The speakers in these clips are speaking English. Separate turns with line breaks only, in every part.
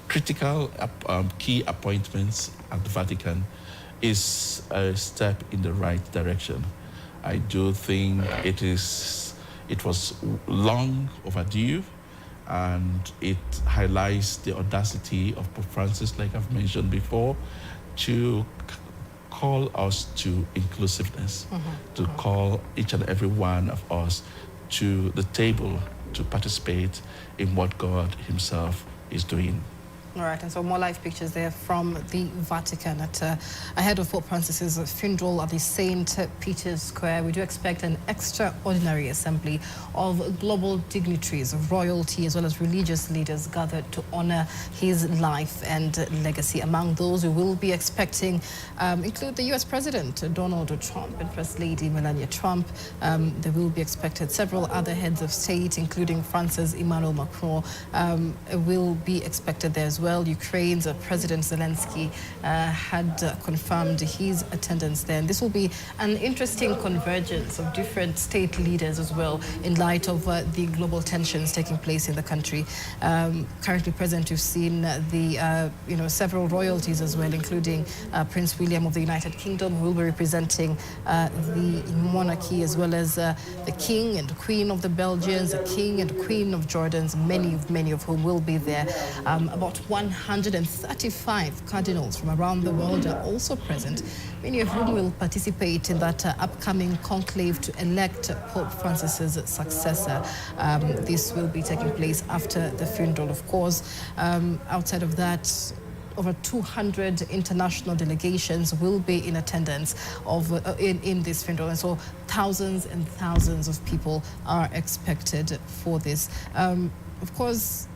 critical key appointments at the Vatican is a step in the right direction. I do think it was long overdue, and it highlights the audacity of Pope Francis, like I've mentioned before, to call us to inclusiveness, to call each and every one of us to the table to participate in what God himself is doing.
All right, and so more live pictures there from the Vatican ahead of Pope Francis's funeral at the St. Peter's Square. We do expect an extraordinary assembly of global dignitaries, of royalty, as well as religious leaders gathered to honor his life and legacy. Among those we will be expecting include the U.S. President Donald Trump and First Lady Melania Trump. There will be expected several other heads of state, including France's Emmanuel Macron, will be expected there as well. Ukraine's President Zelensky had confirmed his attendance there. And this will be an interesting convergence of different state leaders as well in light of the global tensions taking place in the country. Currently present, you've seen the several royalties as well, including Prince William of the United Kingdom, who will be representing the monarchy, as well as the King and Queen of the Belgians, the King and Queen of Jordans, many of whom will be there. About 135 cardinals from around the world are also present, many of whom will participate in that upcoming conclave to elect Pope Francis's successor. This will be taking place after the funeral, of course. Outside of that, over 200 international delegations will be in attendance in this funeral, and so thousands and thousands of people are expected for this. Of course,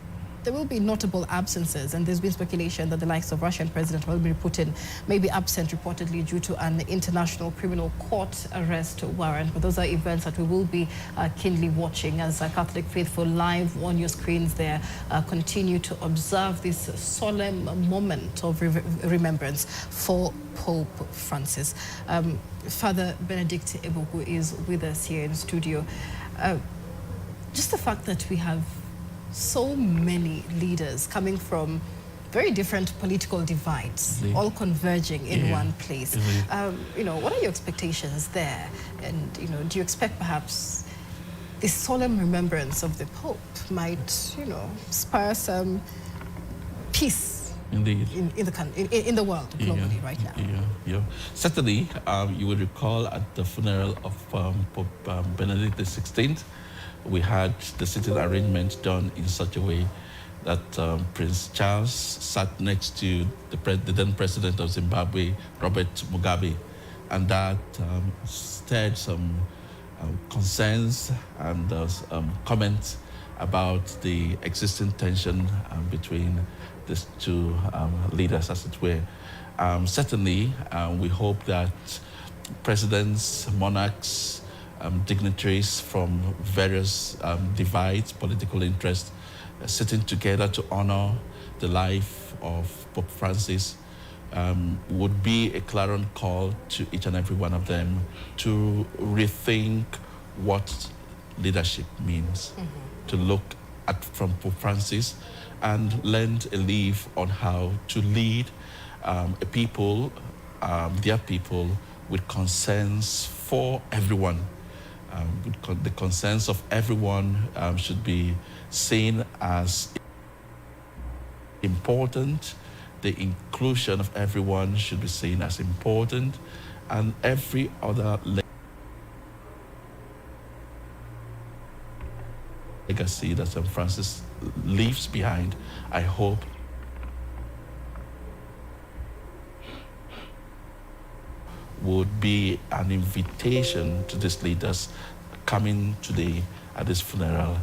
there will be notable absences, and there's been speculation that the likes of Russian President Vladimir Putin may be absent reportedly due to an international criminal court arrest warrant. But those are events that we will be keenly watching as Catholic faithful live on your screens there continue to observe this solemn moment of remembrance for Pope Francis. Father Benedict Eboku is with us here in studio. Just the fact that we have so many leaders coming from very different political divides, all converging in one place. What are your expectations there? And, do you expect perhaps this solemn remembrance of the Pope might, spur some peace in the world globally right now?
Certainly, you will recall at the funeral of Pope Benedict XVI, we had the sitting arrangement done in such a way that Prince Charles sat next to the then president of Zimbabwe, Robert Mugabe, and that stirred some concerns and comments about the existing tension between these two leaders, as it were. Certainly, we hope that presidents, monarchs, dignitaries from various divides, political interests, sitting together to honor the life of Pope Francis would be a clarion call to each and every one of them to rethink what leadership means, to look at from Pope Francis and lend a leaf on how to lead a people, their people, with concerns for everyone. The concerns of everyone should be seen as important. The inclusion of everyone should be seen as important, and every other legacy that St. Francis leaves behind, I hope would be an invitation to these leaders coming today at this funeral